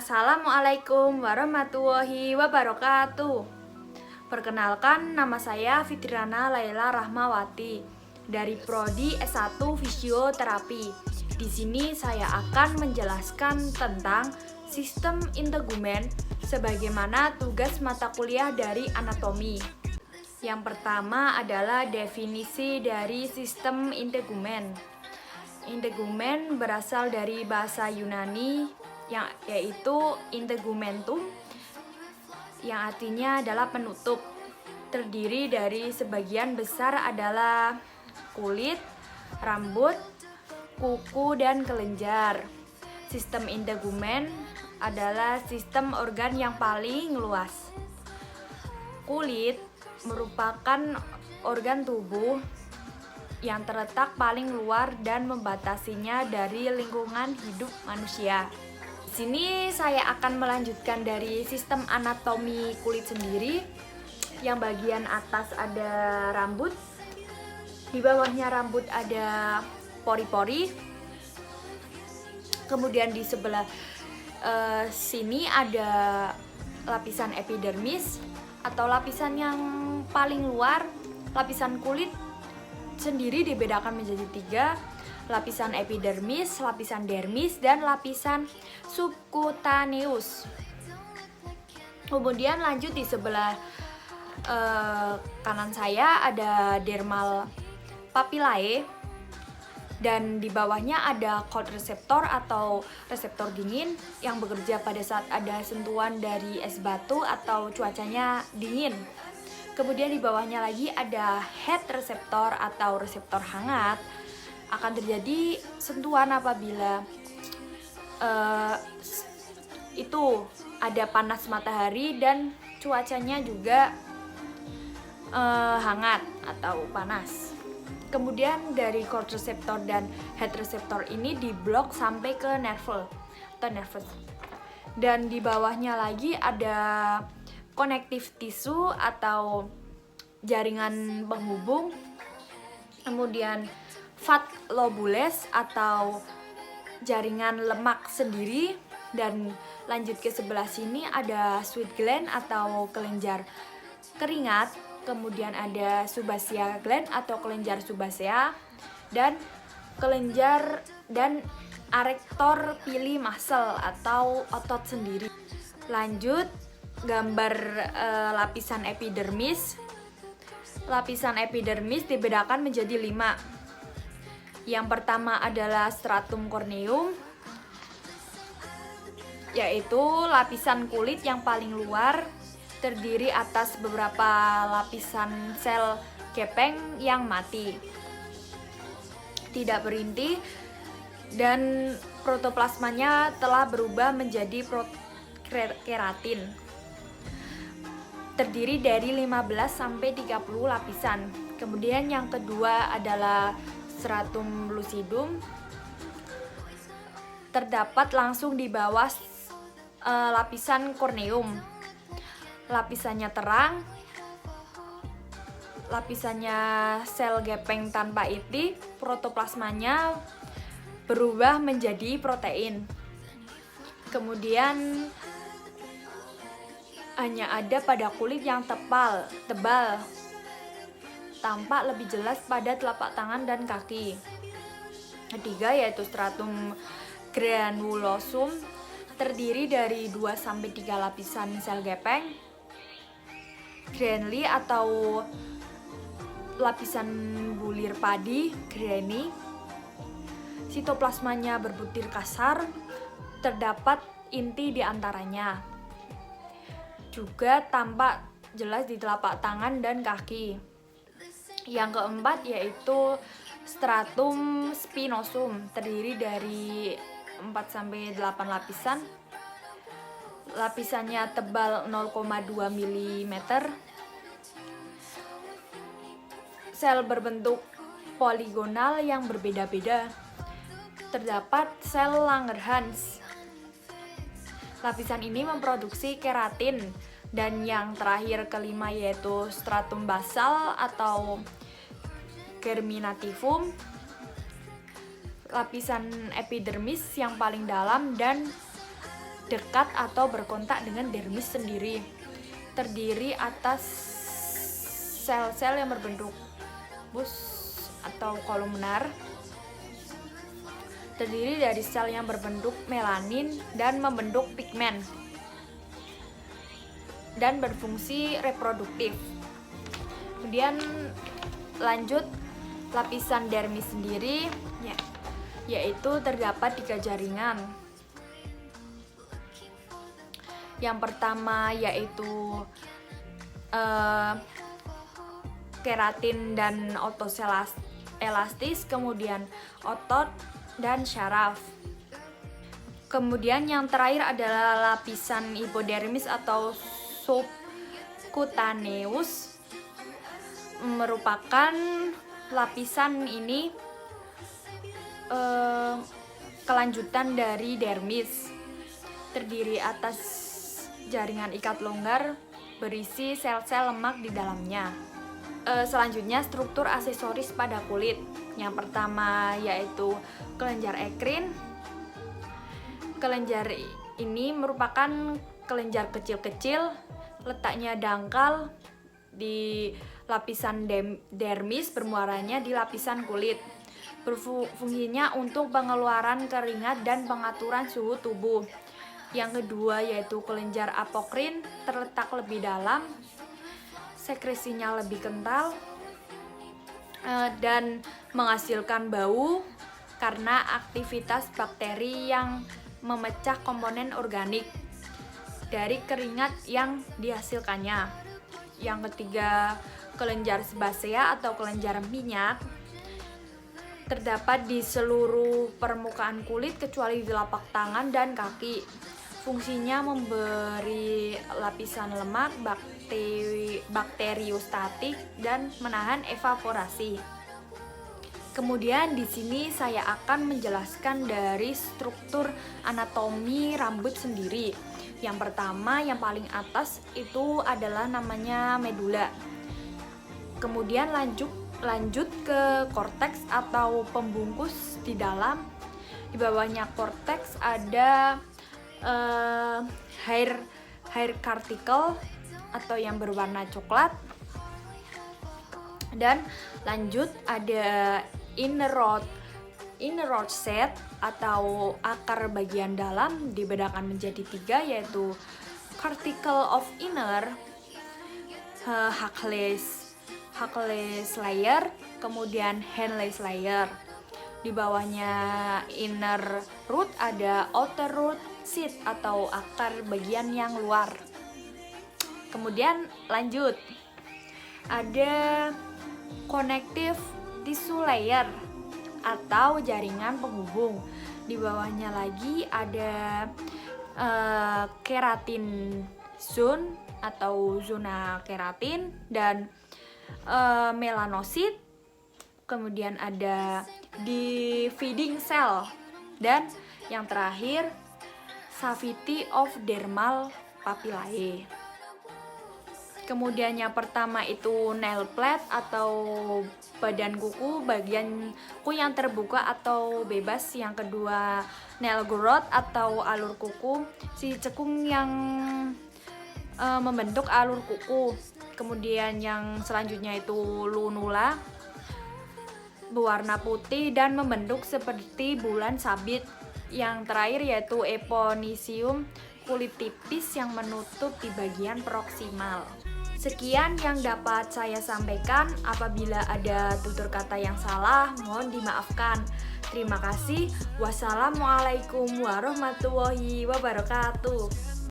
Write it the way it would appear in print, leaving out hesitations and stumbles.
Assalamualaikum warahmatullahi wabarakatuh. Perkenalkan, nama saya Fitriana Laila Rahmawati dari Prodi S1 Fisioterapi. Di sini saya akan menjelaskan tentang sistem integumen sebagaimana tugas mata kuliah dari anatomi. Yang pertama adalah definisi dari sistem integumen. Integumen berasal dari bahasa Yunani yaitu integumentum, yang artinya adalah penutup. Terdiri dari sebagian besar adalah kulit, rambut, kuku, dan kelenjar. Sistem integumen adalah sistem organ yang paling luas. Kulit merupakan organ tubuh yang terletak paling luar dan membatasinya dari lingkungan hidup manusia. Di sini saya akan melanjutkan dari sistem anatomi kulit sendiri. Yang bagian atas ada rambut, di bawahnya rambut ada pori-pori. Kemudian di sebelah sini ada lapisan epidermis atau lapisan yang paling luar. Lapisan kulit sendiri dibedakan menjadi 3, lapisan epidermis, lapisan dermis, dan lapisan subcutaneus. Kemudian lanjut di sebelah kanan saya ada dermal papillae, dan di bawahnya ada cold receptor atau reseptor dingin yang bekerja pada saat ada sentuhan dari es batu atau cuacanya dingin. Kemudian di bawahnya lagi ada heat receptor atau reseptor hangat. Akan terjadi sentuhan apabila itu ada panas matahari dan cuacanya juga hangat atau panas. Kemudian dari cold receptor dan heat receptor ini diblok sampai ke nerve atau nervus. Dan di bawahnya lagi ada connective tissue atau jaringan penghubung. Kemudian fat lobules atau jaringan lemak sendiri, dan lanjut ke sebelah sini ada sweat gland atau kelenjar keringat. Kemudian ada sebaceous gland atau kelenjar subasea, dan kelenjar dan arrector pili muscle atau otot sendiri. Lanjut gambar lapisan epidermis. Lapisan epidermis dibedakan menjadi 5. Yang pertama adalah stratum corneum, yaitu lapisan kulit yang paling luar, terdiri atas beberapa lapisan sel gepeng yang mati, tidak berinti, dan protoplasmanya telah berubah menjadi keratin. Terdiri dari 15-30 lapisan. Kemudian yang kedua adalah stratum lucidum, terdapat langsung di bawah lapisan corneum. Lapisannya terang, lapisannya sel gepeng tanpa inti, protoplasmanya berubah menjadi protein. Kemudian hanya ada pada kulit yang tebal, tampak lebih jelas pada telapak tangan dan kaki. Ketiga yaitu stratum granulosum, terdiri dari 2-3 lapisan sel gepeng. Granuli atau lapisan bulir padi, grani. Sitoplasmanya berbutir kasar, terdapat inti di antaranya. Juga tampak jelas di telapak tangan dan kaki. Yang keempat yaitu stratum spinosum, terdiri dari 4-8 lapisan. Lapisannya tebal 0,2 mm. Sel berbentuk poligonal yang berbeda-beda. Terdapat sel Langerhans. Lapisan ini memproduksi keratin. Dan yang terakhir kelima yaitu stratum basal atau germinativum, lapisan epidermis yang paling dalam dan dekat atau berkontak dengan dermis sendiri. Terdiri atas sel-sel yang berbentuk bus atau kolumnar. Terdiri dari sel yang berbentuk melanin dan membentuk pigmen dan berfungsi reproduktif. Kemudian lanjut lapisan dermis sendiri, yaitu terdapat 3 jaringan. Yang pertama yaitu keratin dan otot elastis, kemudian otot dan syaraf. Kemudian yang terakhir adalah lapisan hipodermis atau subcutaneous. Merupakan lapisan ini kelanjutan dari dermis. Terdiri atas jaringan ikat longgar berisi sel-sel lemak di dalamnya. Selanjutnya struktur aksesoris pada kulit. Yang pertama yaitu kelenjar ekrin. Kelenjar ini merupakan kelenjar kecil-kecil, letaknya dangkal di lapisan dermis, bermuaranya di lapisan kulit. Berfungsinya untuk pengeluaran keringat dan pengaturan suhu tubuh. Yang kedua yaitu kelenjar apokrin, terletak lebih dalam, sekresinya lebih kental, dan menghasilkan bau karena aktivitas bakteri yang memecah komponen organik dari keringat yang dihasilkannya. Yang ketiga, kelenjar sebasea atau kelenjar minyak, terdapat di seluruh permukaan kulit kecuali di telapak tangan dan kaki. Fungsinya memberi lapisan lemak bakteriostatik dan menahan evaporasi. Kemudian di sini saya akan menjelaskan dari struktur anatomi rambut sendiri. Yang pertama, yang paling atas itu adalah namanya medula. Kemudian lanjut ke korteks atau pembungkus di dalam. Di bawahnya korteks ada hair particle atau yang berwarna coklat, dan lanjut ada inner rod set atau akar bagian dalam, dibedakan menjadi 3 yaitu cortical of inner, Hagless layer, kemudian Henle's layer. Di bawahnya inner root ada outer root seat atau akar bagian yang luar. Kemudian lanjut ada connective tissue layer atau jaringan penghubung. Di bawahnya lagi ada keratin zone atau zona keratin dan melanosit. Kemudian ada dividing cell, dan yang terakhir cavity of dermal papillae. Kemudian yang pertama itu nail plate atau badan kuku, bagian kuku yang terbuka atau bebas. Yang kedua nail growth atau alur kuku, si cekung yang membentuk alur kuku. Kemudian yang selanjutnya itu lunula, berwarna putih dan membentuk seperti bulan sabit. Yang terakhir yaitu eponysium, kulit tipis yang menutup di bagian proksimal. Sekian yang dapat saya sampaikan. Apabila ada tutur kata yang salah, mohon dimaafkan. Terima kasih. Wassalamualaikum warahmatullahi wabarakatuh.